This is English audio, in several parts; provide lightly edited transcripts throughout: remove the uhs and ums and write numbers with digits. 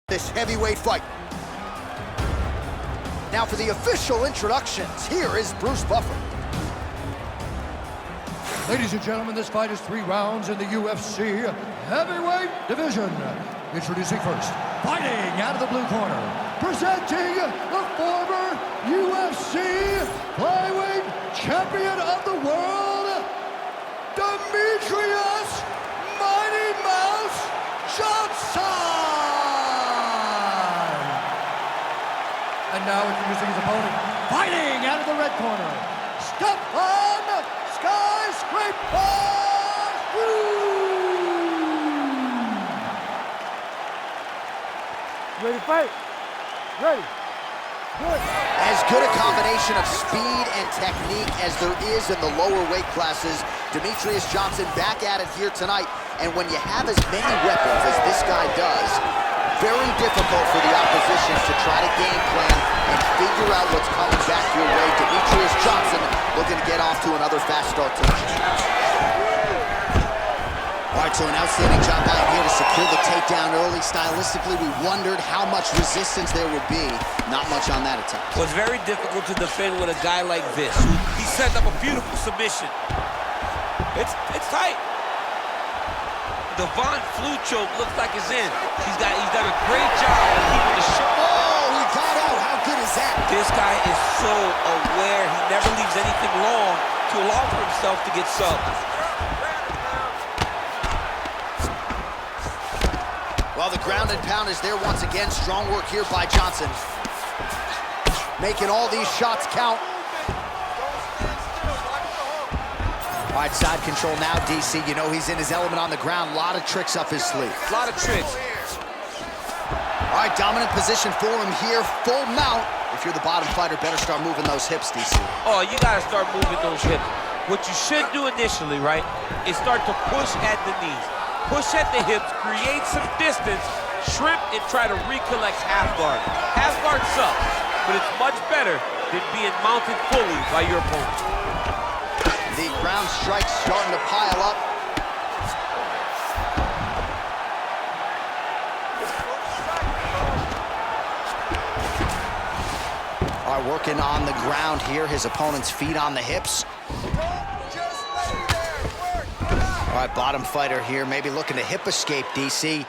This heavyweight fight. Now for the official introductions, here is Bruce Buffer. Ladies and gentlemen, this fight is 3 rounds in the UFC heavyweight division. Introducing first, fighting out of the blue corner, presenting the former UFC flyweight champion of the world, Demetrious Mighty Mouse Johnson! And now introducing his opponent, fighting out of the red corner, Stefan skyscraper! Ready to fight? Ready. Good. As good a combination of speed and technique as there is in the lower weight classes, Demetrious Johnson back at it here tonight. And when you have as many weapons as this guy does, very difficult for the opposition to try to game plan and figure out what's coming back your way. Demetrious Johnson looking to get off to another fast start tonight. All right, so an outstanding job out here to secure the takedown early. Stylistically, we wondered how much resistance there would be. Not much on that attack. Well, it's very difficult to defend with a guy like this. He set up a beautiful submission. It's tight. The Von Flu choke looks like it's in. He's done a great job of keeping the shot. Oh, he got out. How good is that? This guy is so aware. He never leaves anything long to allow for himself to get subbed. Well, the ground and pound is there once again. Strong work here by Johnson. Making all these shots count. All right, side control now, DC. You know he's in his element on the ground. A lot of tricks up his sleeve. A lot of tricks. All right, dominant position for him here. Full mount. If you're the bottom fighter, better start moving those hips, DC. Oh, you got to start moving those hips. What you should do initially, right, is start to push at the knees. Push at the hips, create some distance, shrimp, and try to recollect half guard. Half guard sucks, but it's much better than being mounted fully by your opponent. The ground strikes starting to pile up. All right, working on the ground here. His opponent's feet on the hips. All right, bottom fighter here, maybe looking to hip escape, DC.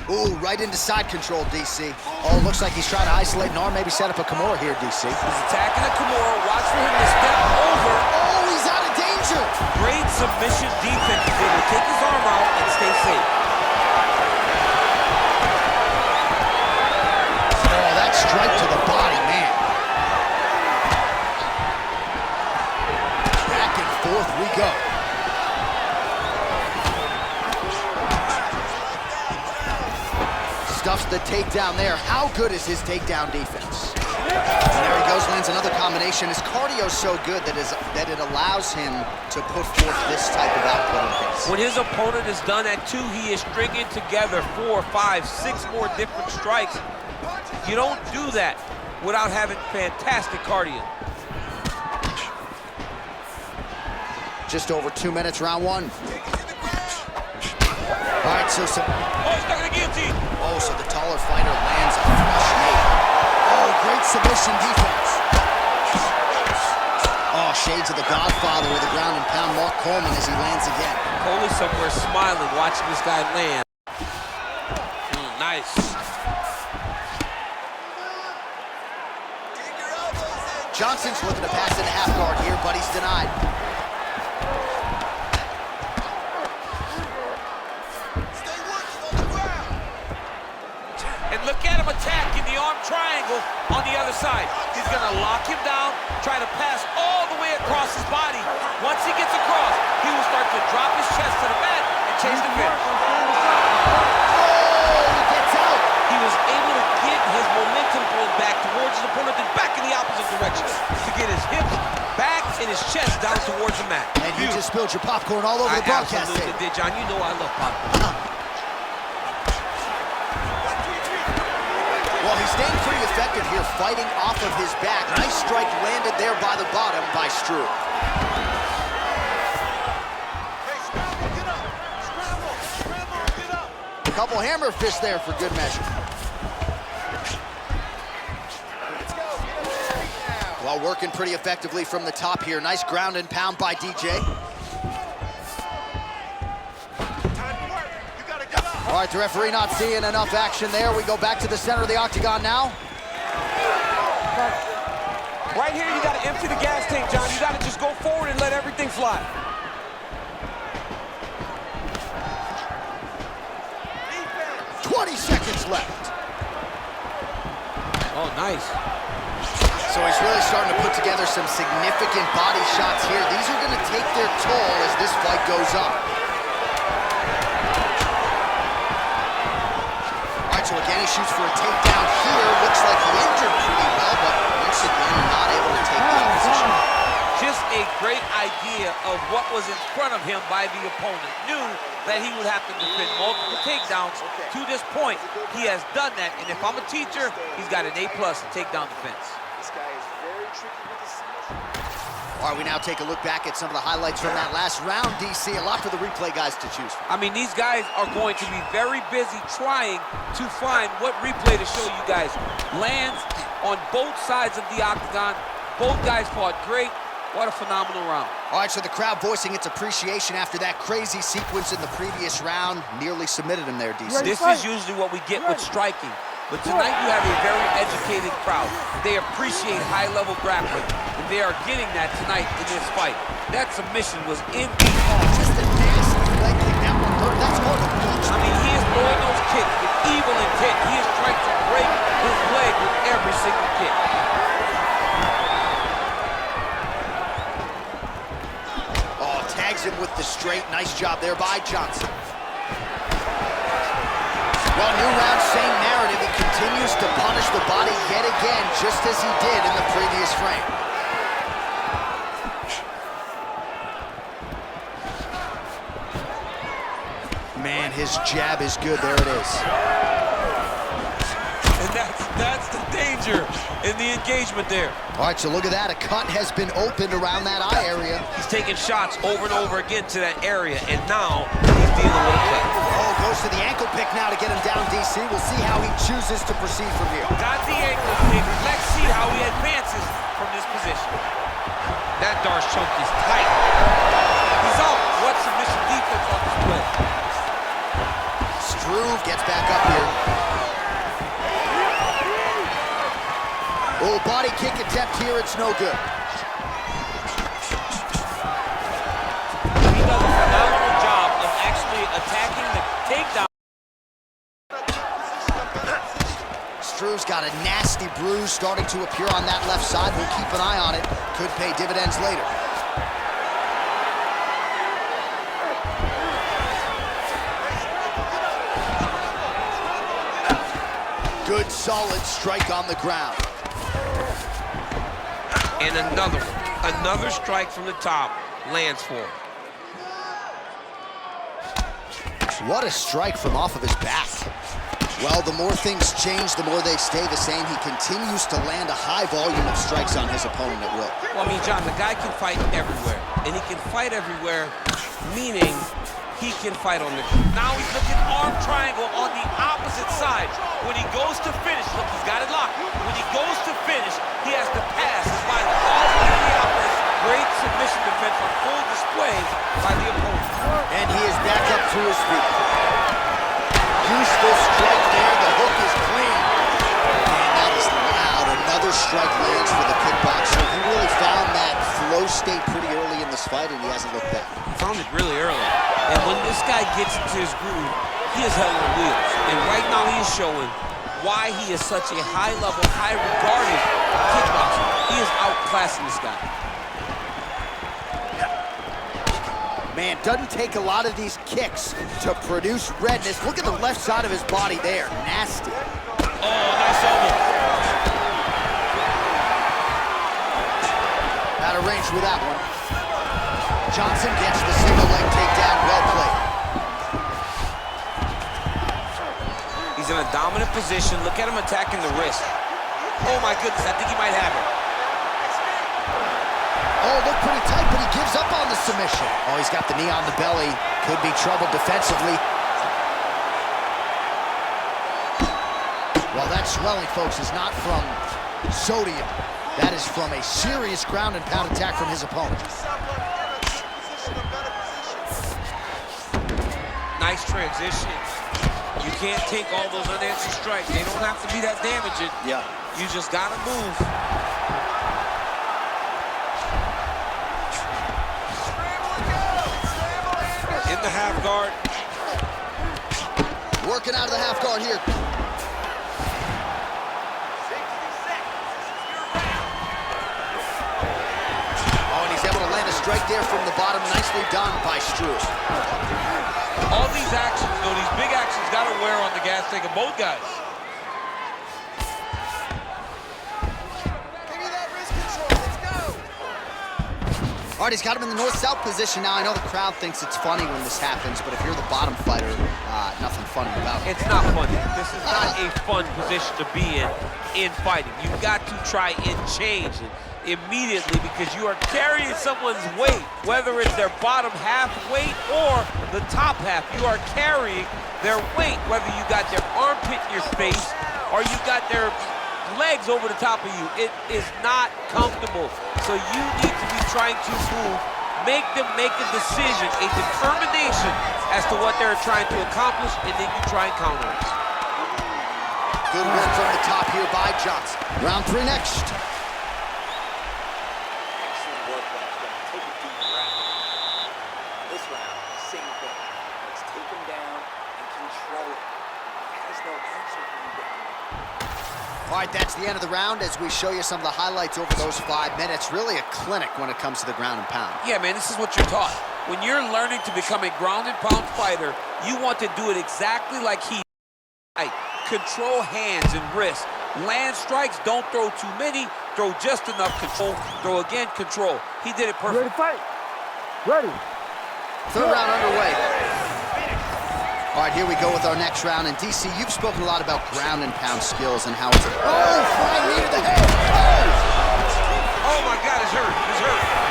Ooh, right into side control, DC. Oh, looks like he's trying to isolate an arm, maybe set up a Kimura here, DC. He's attacking a Kimura. Watch for him to step over. Oh, he's out of danger. Great submission defense. He's able to take his arm out and stay safe. Oh, that strike to the body, man. Back and forth we go. Stuffs the takedown there. How good is his takedown defense? And there he goes, lands another combination. His cardio's so good that it allows him to put forth this type of output in pace. When his opponent is done at 2, he is stringing together 4, 5, 6 more different strikes. You don't do that without having fantastic cardio. Just over 2 minutes, round 1. All right, so some... Oh, he's stuck in the guillotine. Oh, so the taller fighter lands a flush knee. Oh, great submission defense. Oh, shades of the Godfather with the ground and pound. Mark Coleman as he lands again. Coley somewhere smiling, watching this guy land. Nice. Johnson's looking to pass into half guard here, but he's denied. And look at him attacking the arm triangle on the other side. He's gonna lock him down, try to pass all the way across his body. Once he gets across, he will start to drop his chest to the mat and chase the finish. Oh, he gets out. He was able to get his momentum going back towards his opponent and back in the opposite direction to get his hips back and his chest down towards the mat. And you just spilled your popcorn all over the broadcast. I absolutely did, John. You know I love popcorn. Well, he's staying pretty effective here, fighting off of his back. Nice strike landed there by the bottom by Struve. Couple hammer fists there for good measure. Well, working pretty effectively from the top here. Nice ground and pound by DJ. All right, the referee not seeing enough action there. We go back to the center of the octagon now. Right here, you got to empty the gas tank, John. You got to just go forward and let everything fly. 20 seconds left. Oh, nice. So he's really starting to put together some significant body shots here. These are going to take their toll as this fight goes on. All right, so again, he shoots for a takedown here. Looks like he injured pretty well, but once again, not able to take the opposition. Just a great idea of what was in front of him by the opponent. Knew that he would have to defend multiple takedowns. To this point, he has done that, and if I'm a teacher, he's got an A+ in takedown defense. This guy is very tricky with the submission. All right, we now take a look back at some of the highlights from that last round, DC. A lot for the replay guys to choose from. I mean, these guys are going to be very busy trying to find what replay to show you guys. Lands on both sides of the octagon. Both guys fought great. What a phenomenal round. All right, so the crowd voicing its appreciation after that crazy sequence in the previous round. Nearly submitted him there, DC. This is usually what we get with striking. But tonight you have a very educated crowd. They appreciate high-level grappling, and they are getting that tonight in this fight. That submission was in the Just a nasty leg kick. That one hurt. That's more than punch. I mean, he is throwing those kicks with evil intent. He is trying to break his leg with every single kick. Oh, tags him with the straight. Nice job there by Johnson. Well, new round, same narrative. He continues to punish the body yet again, just as he did in the previous frame. Man, his jab is good. There it is. And that's the danger in the engagement there. All right, so look at that. A cut has been opened around that eye area. He's taking shots over and over again to that area, and now he's dealing with a cut. Oh, goes to the ankle pick now to get him down, DC. We'll see how he chooses to proceed from here. Got the ankle pick. Let's see how he advances from this position. That Darce choke is tight. He's out. What submission defense on this play? Struve gets back up here. Oh, body kick attempt here. It's no good. He does a phenomenal job of actually attacking the takedown. Struve's got a nasty bruise starting to appear on that left side. We'll keep an eye on it. Could pay dividends later. Good, solid strike on the ground. And another one. Another strike from the top lands for him. What a strike from off of his back. Well, the more things change, the more they stay the same. He continues to land a high volume of strikes on his opponent at will. Well, I mean, John, the guy can fight everywhere. And he can fight everywhere, meaning he can fight on the... Now he's looking arm triangle on the opposite side. When he goes to finish, look, he's got it locked. When he goes to finish, he has to pass his body all the way to the opposite. Great submission defense on full display by the opponent. And he is back up to his feet. Useful strike there. The hook is clean. Man, that is loud. Another strike lands for the kickboxer. He really found that flow state pretty early in this fight, and he hasn't looked back. Found it really early. And when this guy gets into his groove, he is hell on wheels. And right now he is showing why he is such a high-level, high-regarded kickboxer. He is outclassing this guy. Man, doesn't take a lot of these kicks to produce redness. Look at the left side of his body there. Nasty. Oh, nice elbow. Out of range with that one. Johnson gets the single leg takedown. Well played. He's in a dominant position. Look at him attacking the wrist. Oh my goodness, I think he might have it. Oh, looked pretty tight, but he gives up on the submission. Oh, he's got the knee on the belly. Could be trouble defensively. Well, that swelling, folks, is not from sodium. That is from a serious ground and pound attack from his opponent. Nice transition. You can't take all those unanswered strikes. They don't have to be that damaging. Yeah. You just gotta move. In the half guard. Working out of the half guard here. Oh, and he's able to land a strike there from the bottom. Nicely done by Struve. All these actions, though, these big actions gotta wear on the gas tank of both guys. Give me that wrist control. Let's go. All right, he's got him in the north-south position now. I know the crowd thinks it's funny when this happens, but if you're the bottom fighter, nothing funny about it. It's not funny. This is not a fun position to be in fighting. You've got to try and change it immediately because you are carrying someone's weight, whether it's their bottom half weight or the top half. You are carrying their weight, whether you got their armpit in your face or you got their legs over the top of you. It is not comfortable. So you need to be trying to move, make them make a decision, a determination as to what they're trying to accomplish, and then you try and counter it. Good work from the top here by Johnson. Round 3 next. Excellent work, Lance. Take a deep breath. This round, same thing. Let's take him down and control it. He has no answer for you down there. All right, that's the end of the round as we show you some of the highlights over those 5 minutes. Really a clinic when it comes to the ground and pound. Yeah, man, this is what you're taught. When you're learning to become a ground and pound fighter, you want to do it exactly like he did. Control hands and wrists. Land strikes, don't throw too many, throw just enough, control, throw again, control. He did it perfect. Ready to fight? Ready. 3rd round underway. All right, here we go with our next round. And DC, you've spoken a lot about ground and pound skills and how it's a... Oh, flying knee to the head. Oh my God, it's hurt, it's hurt.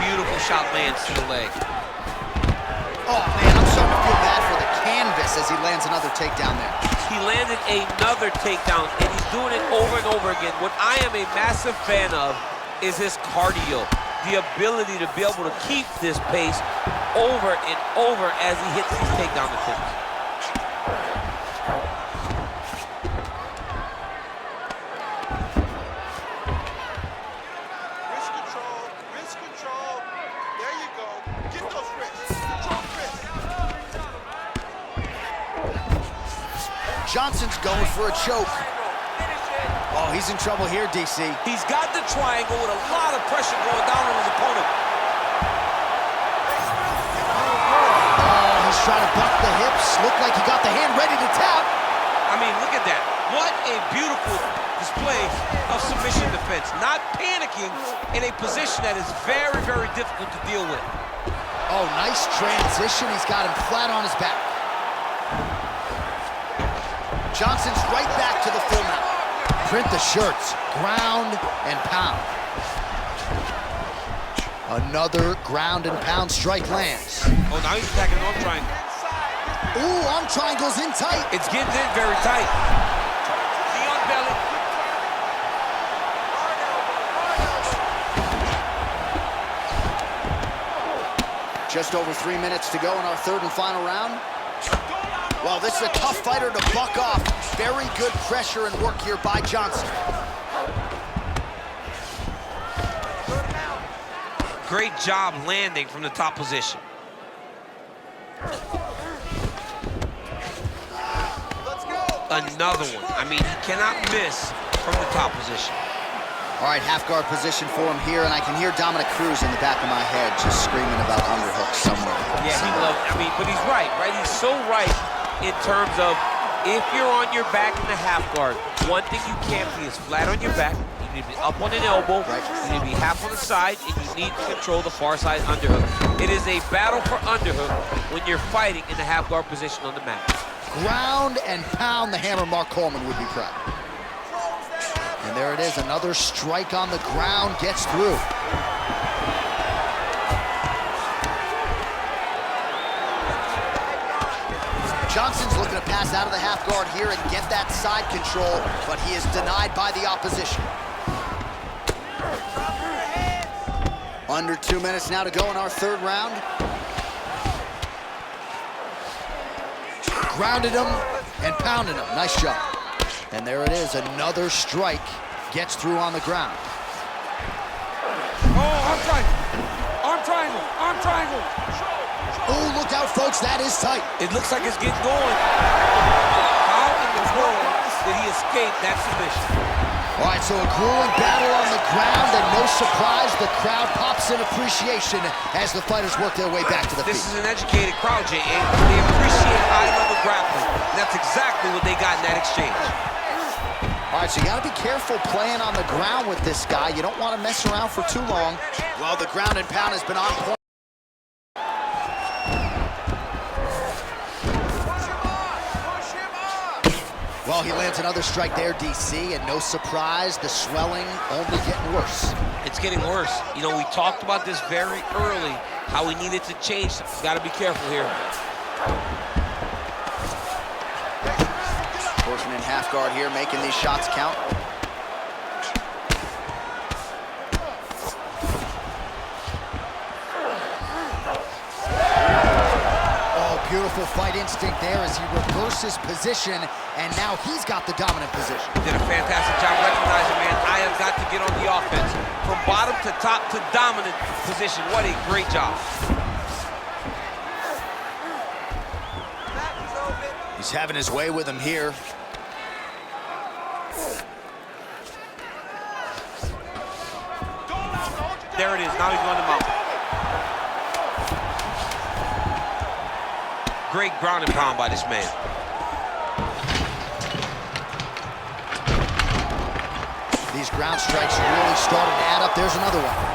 Beautiful shot lands to the leg. Oh, man, I'm starting to feel bad for the canvas as he lands another takedown there. He landed another takedown, and he's doing it over and over again. What I am a massive fan of is his cardio, the ability to be able to keep this pace over and over as he hits these takedown attempts. Wrist control. Wrist control. There you go. Get those wrists. Control wrists. Johnson's going for a choke. Oh, he's in trouble here, DC. He's got the triangle with a lot of pressure going down on his opponent. Oh, he's trying to buck the hips. Looked like he got the hand ready to tap. I mean, look at that. What a beautiful display of submission defense. Not panicking in a position that is very, very difficult to deal with. Oh, nice transition. He's got him flat on his back. Johnson's right back to the full mount. Print the shirts, ground and pound. Another ground and pound strike lands. Oh, now he's attacking an arm triangle. Ooh, arm triangle's in tight. It's getting in very tight. Knee on belly. Just over 3 minutes to go in our 3rd and final round. Well, this is a tough fighter to buck off. Very good pressure and work here by Johnson. Great job landing from the top position. Another one. I mean, he cannot miss from the top position. All right, half guard position for him here, and I can hear Dominic Cruz in the back of my head just screaming about underhooks somewhere. Yeah, he loves, I mean, but he's right? He's so right in terms of if you're on your back in the half guard, one thing you can't be is flat on your back. You need to be up on an elbow. Right. You need to be half on the side, and you need to control the far side underhook. It is a battle for underhook when you're fighting in the half guard position on the mat. Ground and pound, the hammer. Mark Coleman would be proud. And there it is, another strike on the ground, gets through. Johnson's looking to pass out of the half guard here and get that side control, but he is denied by the opposition. Under 2 minutes now to go in our third round. Grounded him and pounded him. Nice job. And there it is, another strike. Gets through on the ground. Oh, arm triangle. Arm triangle. Arm triangle. Oh, look out, folks. That is tight. It looks like it's getting going. How in the world did he escape that submission? All right, so a grueling battle on the ground, and no surprise, the crowd pops in appreciation as the fighters work their way back to the feet. This is an educated crowd, Jay, and they appreciate high-level grappling. And that's exactly what they got in that exchange. All right, so you got to be careful playing on the ground with this guy. You don't want to mess around for too long. Well, the ground and pound has been on point. Well, he lands another strike there, DC, and no surprise, the swelling only getting worse. It's getting worse. You know, we talked about this very early, how we needed to change. Got to be careful here. Horseman in half guard here, making these shots count. Beautiful fight instinct there as he reverses position, and now he's got the dominant position. Did a fantastic job recognizing, man, I have got to get on the offense. From bottom to top to dominant position. What a great job. He's having his way with him here. There it is. Now he's going to mount. Great ground and pound by this man. These ground strikes really started to add up. There's another one.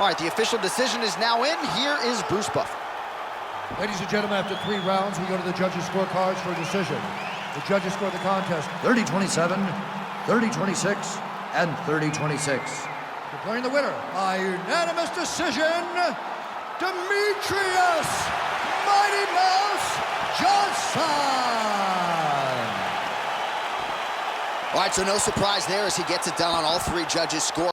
All right, the official decision is now in. Here is Bruce Buffer. Ladies and gentlemen, after 3 rounds, we go to the judges' scorecards for a decision. The judges score the contest 30-27, 30-26, and 30-26. Declaring the winner by unanimous decision, Demetrious Mighty Mouse Johnson. All right, so no surprise there as he gets it done on all 3 judges' score.